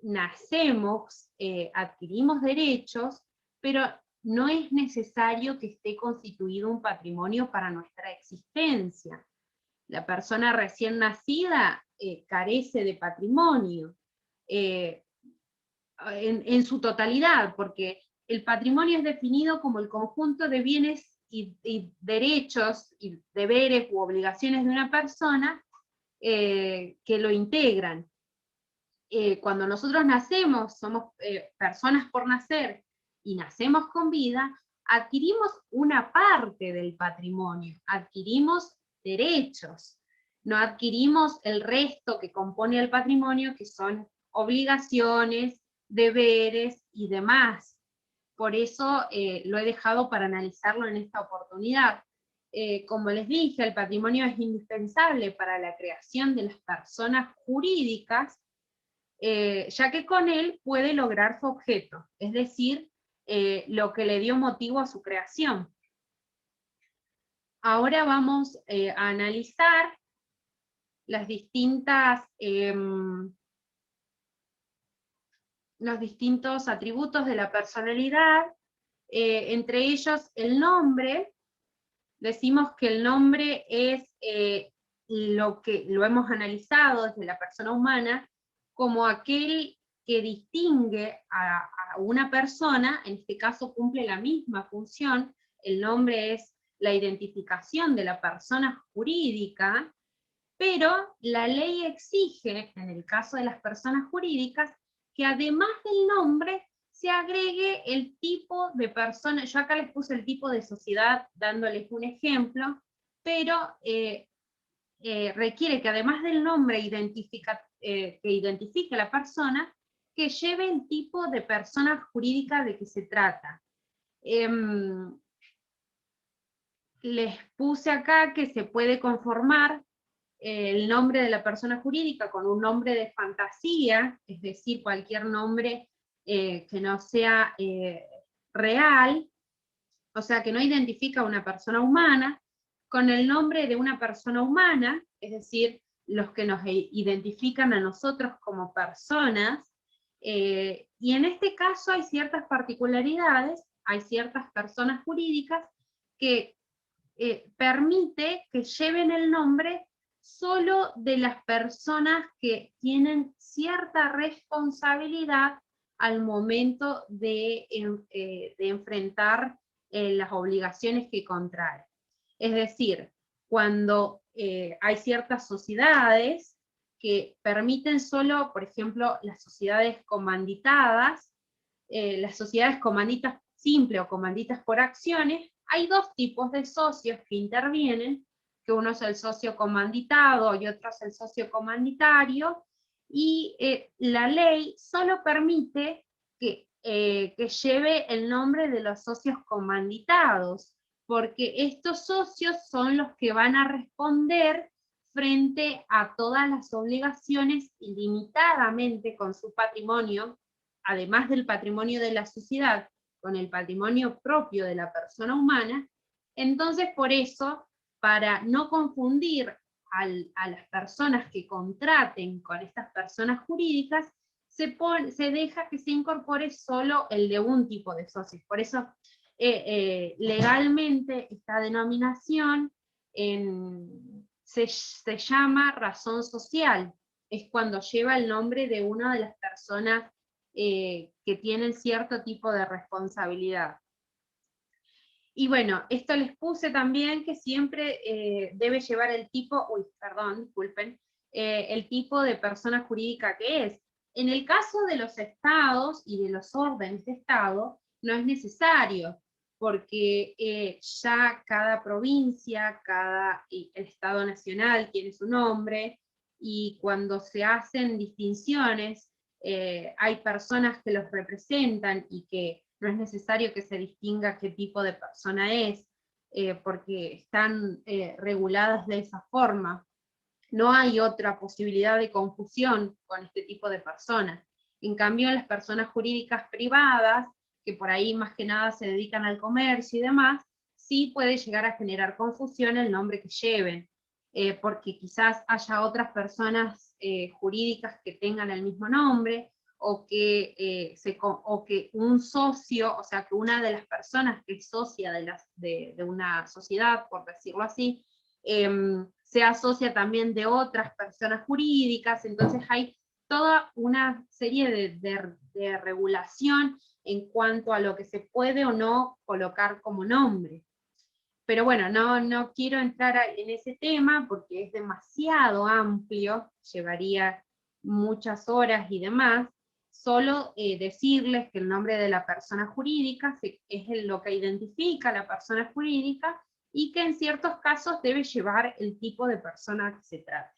nacemos, adquirimos derechos, pero no es necesario que esté constituido un patrimonio para nuestra existencia. La persona recién nacida carece de patrimonio. en su totalidad, porque el patrimonio es definido como el conjunto de bienes y derechos y deberes u obligaciones de una persona que lo integran. Cuando nosotros nacemos, somos personas por nacer y nacemos con vida, adquirimos una parte del patrimonio, adquirimos derechos, no adquirimos el resto que compone el patrimonio, que son obligaciones, deberes y demás. Por eso lo he dejado para analizarlo en esta oportunidad. Como les dije, el patrimonio es indispensable para la creación de las personas jurídicas, ya que con él puede lograr su objeto, es decir, lo que le dio motivo a su creación. Ahora vamos a analizar las los distintos atributos de la personalidad, entre ellos el nombre. Decimos que el nombre es lo que lo hemos analizado desde la persona humana como aquel que distingue a una persona, en este caso cumple la misma función. El nombre es la identificación de la persona jurídica, pero la ley exige, en el caso de las personas jurídicas, que además del nombre se agregue el tipo de persona. Yo acá les puse el tipo de sociedad dándoles un ejemplo, pero requiere que además del nombre que identifique a la persona, que lleve el tipo de persona jurídica de que se trata. Les puse acá que se puede conformar el nombre de la persona jurídica con un nombre de fantasía, es decir, cualquier nombre que no sea real, o sea, que no identifica a una persona humana, con el nombre de una persona humana, es decir, los que nos identifican a nosotros como personas, y en este caso hay ciertas particularidades, hay ciertas personas jurídicas que permite que lleven el nombre solo de las personas que tienen cierta responsabilidad al momento de enfrentar las obligaciones que contrae. Es decir, cuando hay ciertas sociedades que permiten solo, por ejemplo, las sociedades comanditas simple o comanditas por acciones, hay dos tipos de socios que intervienen, que uno es el socio comanditado y otro es el socio comanditario, y la ley solo permite que lleve el nombre de los socios comanditados, porque estos socios son los que van a responder frente a todas las obligaciones ilimitadamente con su patrimonio, además del patrimonio de la sociedad, con el patrimonio propio de la persona humana. Entonces, por eso, para no confundir a las personas que contraten con estas personas jurídicas, se deja que se incorpore solo el de un tipo de socios. Por eso, legalmente, esta denominación se llama razón social. Es cuando lleva el nombre de una de las personas que tienen cierto tipo de responsabilidad. Y bueno, esto les puse también que siempre debe llevar el tipo, disculpen, el tipo de persona jurídica que es. En el caso de los estados y de los órdenes de estado, no es necesario, porque ya cada provincia, el estado nacional tiene su nombre, y cuando se hacen distinciones, hay personas que los representan y que no es necesario que se distinga qué tipo de persona es, porque están reguladas de esa forma. No hay otra posibilidad de confusión con este tipo de personas. En cambio, las personas jurídicas privadas, que por ahí más que nada se dedican al comercio y demás, sí puede llegar a generar confusión el nombre que lleven, porque quizás haya otras personas jurídicas que tengan el mismo nombre, o que un socio, o sea, que una de las personas que es socia de una sociedad, por decirlo así, sea socia también de otras personas jurídicas. Entonces hay toda una serie de regulación en cuanto a lo que se puede o no colocar como nombre. Pero bueno, no quiero entrar en ese tema porque es demasiado amplio, llevaría muchas horas y demás. Solo decirles que el nombre de la persona jurídica es lo que identifica a la persona jurídica y que en ciertos casos debe llevar el tipo de persona que se trate.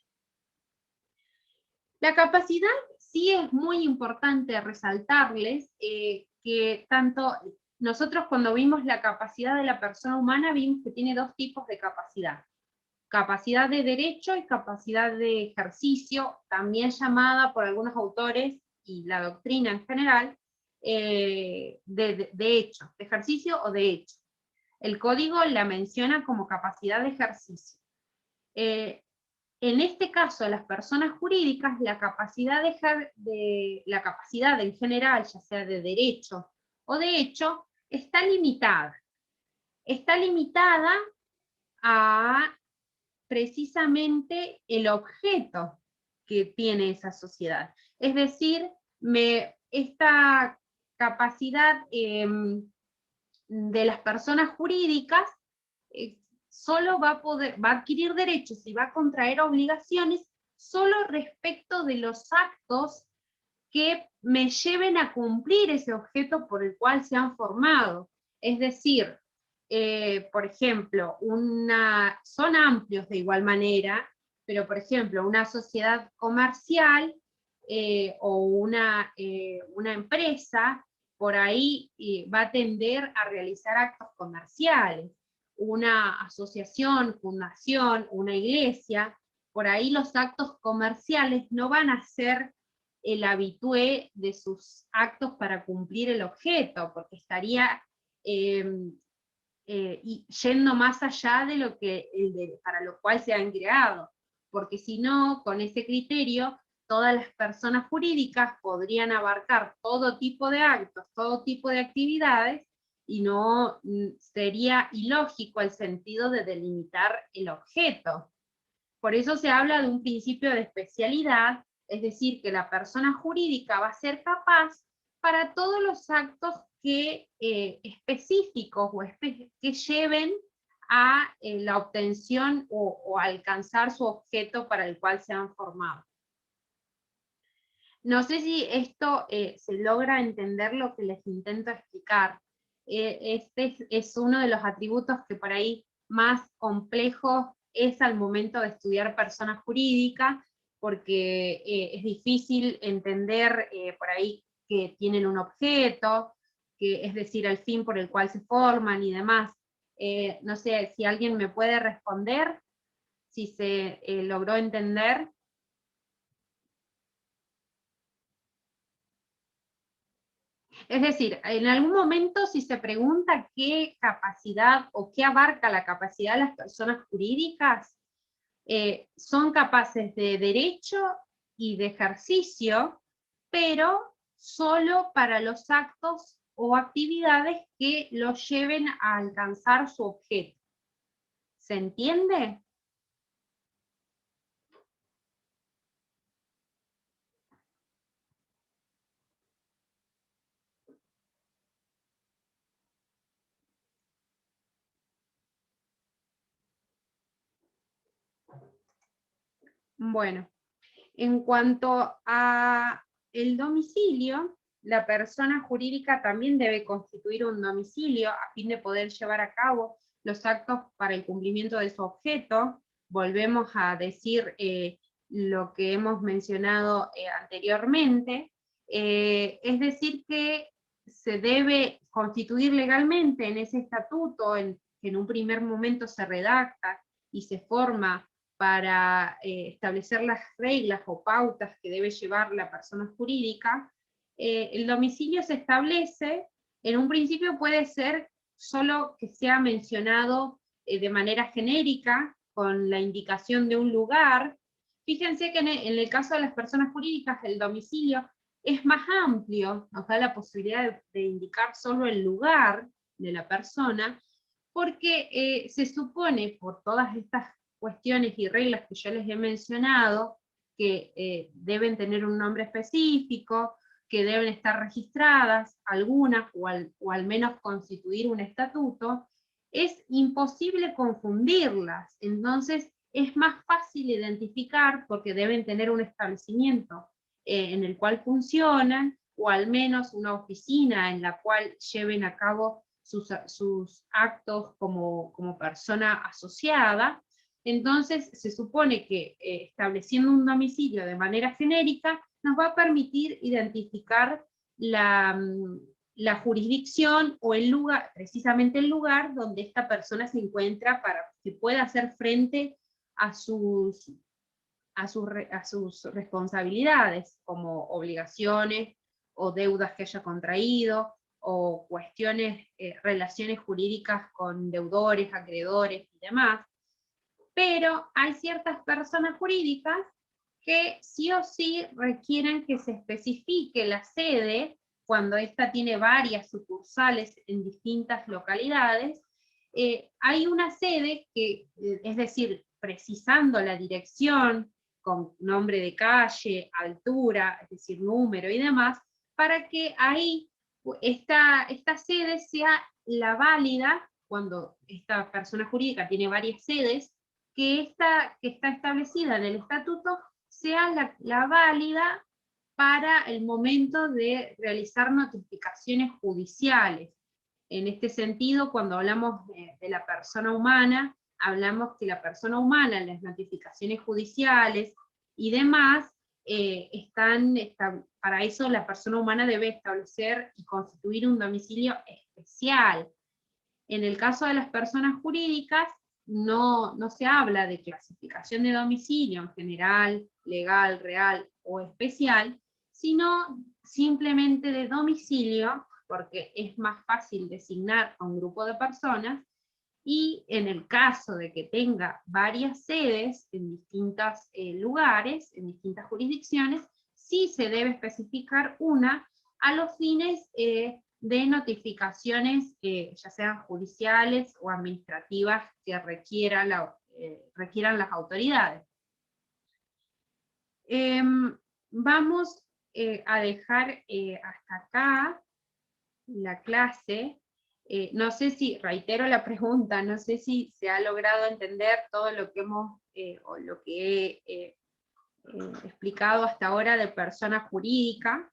La capacidad sí es muy importante resaltarles que tanto nosotros cuando vimos la capacidad de la persona humana vimos que tiene dos tipos de capacidad. Capacidad de derecho y capacidad de ejercicio, también llamada por algunos autores y la doctrina en general, de hecho, de ejercicio o de hecho. El código la menciona como capacidad de ejercicio. En este caso, las personas jurídicas, la capacidad en general, ya sea de derecho o de hecho, está limitada. Está limitada a precisamente el objeto que tiene esa sociedad. Es decir, esta capacidad de las personas jurídicas solo va a adquirir derechos y va a contraer obligaciones solo respecto de los actos que me lleven a cumplir ese objeto por el cual se han formado. Es decir, por ejemplo, son amplios de igual manera, pero por ejemplo, una sociedad comercial o una empresa, por ahí va a tender a realizar actos comerciales. Una asociación, fundación, una iglesia, por ahí los actos comerciales no van a ser el habitué de sus actos para cumplir el objeto, porque estaría yendo más allá de lo que para lo cual se han creado, porque si no, con ese criterio, todas las personas jurídicas podrían abarcar todo tipo de actos, todo tipo de actividades, y no sería ilógico el sentido de delimitar el objeto. Por eso se habla de un principio de especialidad, es decir, que la persona jurídica va a ser capaz para todos los actos específicos o que lleven a la obtención o alcanzar su objeto para el cual se han formado. No sé si esto se logra entender lo que les intento explicar. Este es uno de los atributos que por ahí más complejos es al momento de estudiar personas jurídicas, porque es difícil entender por ahí que tienen un objeto, que es decir, el fin por el cual se forman y demás. No sé si alguien me puede responder, si se logró entender. Es decir, en algún momento si se pregunta qué capacidad o qué abarca la capacidad de las personas jurídicas, son capaces de derecho y de ejercicio, pero solo para los actos o actividades que los lleven a alcanzar su objeto. ¿Se entiende? Bueno, en cuanto a el domicilio, la persona jurídica también debe constituir un domicilio a fin de poder llevar a cabo los actos para el cumplimiento de su objeto. Volvemos a decir lo que hemos mencionado anteriormente, es decir que se debe constituir legalmente en ese estatuto, que en un primer momento se redacta y se forma para establecer las reglas o pautas que debe llevar la persona jurídica. El domicilio se establece, en un principio puede ser solo que sea mencionado de manera genérica, con la indicación de un lugar. Fíjense que en el caso de las personas jurídicas el domicilio es más amplio, nos da la posibilidad de indicar solo el lugar de la persona, porque se supone, por todas estas cuestiones y reglas que yo les he mencionado, que deben tener un nombre específico, que deben estar registradas, algunas, o al menos constituir un estatuto, es imposible confundirlas. Entonces es más fácil identificar porque deben tener un establecimiento en el cual funcionan, o al menos una oficina en la cual lleven a cabo sus actos como persona asociada. Entonces se supone que estableciendo un domicilio de manera genérica nos va a permitir identificar la jurisdicción o el lugar, precisamente el lugar donde esta persona se encuentra, para que pueda hacer frente a sus responsabilidades, como obligaciones o deudas que haya contraído, o cuestiones, relaciones jurídicas con deudores, acreedores y demás. Pero hay ciertas personas jurídicas que sí o sí requieren que se especifique la sede, cuando ésta tiene varias sucursales en distintas localidades. Hay una sede que, es decir, precisando la dirección, con nombre de calle, altura, es decir, número y demás, para que ahí esta sede sea la válida, cuando esta persona jurídica tiene varias sedes, que esta que está establecida en el estatuto sea la válida para el momento de realizar notificaciones judiciales. En este sentido, cuando hablamos de la persona humana, hablamos que la persona humana en las notificaciones judiciales y demás, para eso la persona humana debe establecer y constituir un domicilio especial. En el caso de las personas jurídicas, no se habla de clasificación de domicilio en general, legal, real o especial, sino simplemente de domicilio, porque es más fácil designar a un grupo de personas, y en el caso de que tenga varias sedes en distintos lugares, en distintas jurisdicciones, sí se debe especificar una a los fines de notificaciones, ya sean judiciales o administrativas, que requieran las autoridades. Vamos a dejar hasta acá la clase. No sé si, reitero la pregunta, no sé si se ha logrado entender todo lo que o lo que he explicado hasta ahora de persona jurídica.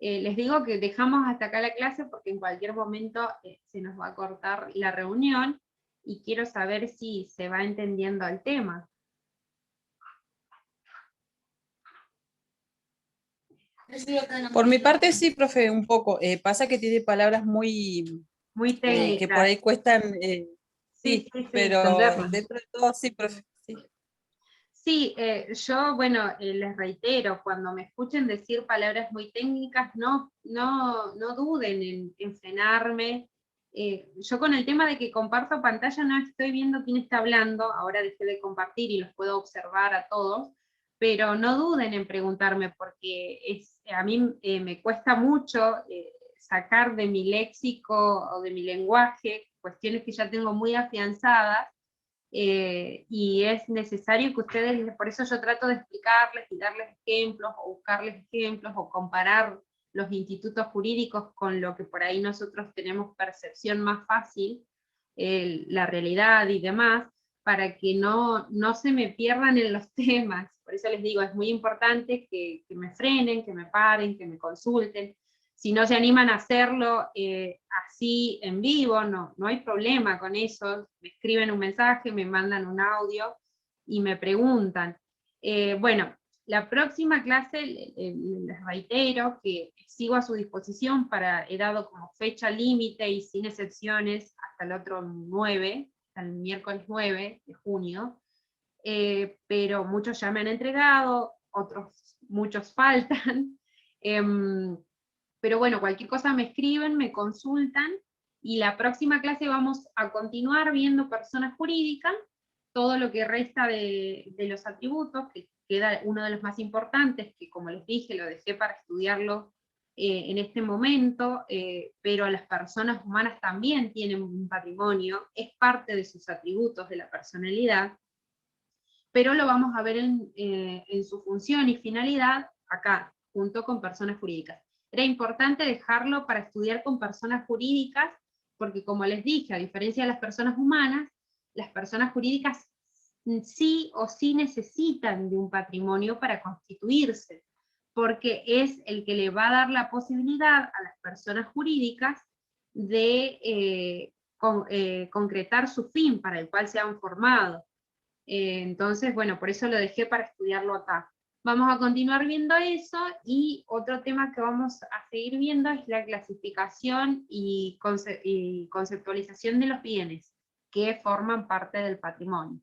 Les digo que dejamos hasta acá la clase porque en cualquier momento se nos va a cortar la reunión, y quiero saber si se va entendiendo el tema. Por mi parte sí, profe, un poco. Pasa que tiene palabras muy técnicas. que por ahí cuestan, sí, pero entenderlas. dentro de todo sí, profe. Sí. Sí, yo, bueno, les reitero, cuando me escuchen decir palabras muy técnicas, no duden en frenarme. Yo con el tema de que comparto pantalla no estoy viendo quién está hablando, ahora dejé de compartir y los puedo observar a todos, pero no duden en preguntarme, porque a mí me cuesta mucho sacar de mi léxico o de mi lenguaje cuestiones que ya tengo muy afianzadas. Y es necesario que ustedes, por eso yo trato de explicarles y darles ejemplos, o buscarles ejemplos, o comparar los institutos jurídicos con lo que por ahí nosotros tenemos percepción más fácil, la realidad y demás, para que no se me pierdan en los temas. Por eso les digo, es muy importante que me frenen, que me paren, que me consulten. Si no se animan a hacerlo así en vivo, no hay problema con eso. Me escriben un mensaje, me mandan un audio y me preguntan. Bueno, la próxima clase, les reitero que sigo a su disposición, he dado como fecha límite y sin excepciones hasta el otro 9, hasta el miércoles 9 de junio, pero muchos ya me han entregado, muchos faltan. Pero bueno, cualquier cosa me escriben, me consultan, y la próxima clase vamos a continuar viendo personas jurídicas, todo lo que resta de los atributos, que queda uno de los más importantes, que como les dije, lo dejé para estudiarlo en este momento, pero las personas humanas también tienen un patrimonio, es parte de sus atributos de la personalidad. pero lo vamos a ver en su función y finalidad acá, junto con personas jurídicas. Era importante dejarlo para estudiar con personas jurídicas, porque como les dije, a diferencia de las personas humanas, las personas jurídicas sí o sí necesitan de un patrimonio para constituirse, porque es el que le va a dar la posibilidad a las personas jurídicas de concretar su fin para el cual se han formado. Entonces, bueno, por eso lo dejé para estudiarlo acá. Vamos a continuar viendo eso, y otro tema que vamos a seguir viendo es la clasificación y conceptualización de los bienes que forman parte del patrimonio.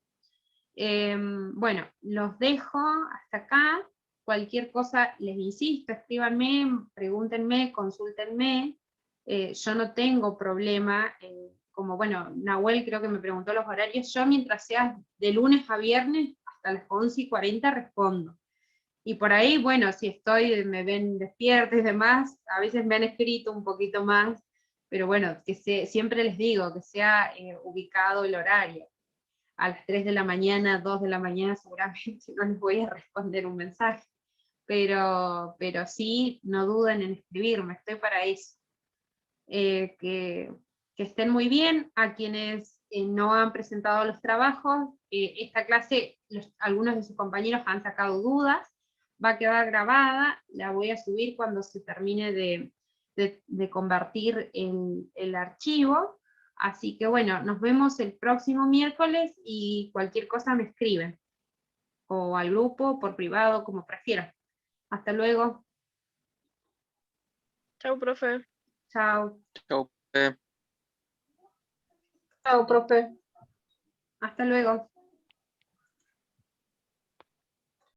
Bueno, los dejo hasta acá. Cualquier cosa, les insisto, escríbanme, pregúntenme, consúltenme. Yo no tengo problema, como bueno, Nahuel creo que me preguntó los horarios, yo mientras sea de lunes a viernes hasta las 11:40 respondo. Y por ahí, bueno, si estoy, me ven despierta y demás, a veces me han escrito un poquito más, pero bueno, siempre les digo que sea ubicado el horario. A las 3 de la mañana, 2 de la mañana, seguramente no les voy a responder un mensaje. Pero sí, no duden en escribirme, estoy para eso. Que estén muy bien. A quienes no han presentado los trabajos, esta clase, algunos de sus compañeros han sacado dudas, va a quedar grabada, la voy a subir cuando se termine de convertir el archivo. Así que bueno, nos vemos el próximo miércoles, y cualquier cosa me escriben, o al grupo, por privado, como prefieran. Hasta luego. Chau, profe. Chao. Chau. Chau, profe. Hasta luego.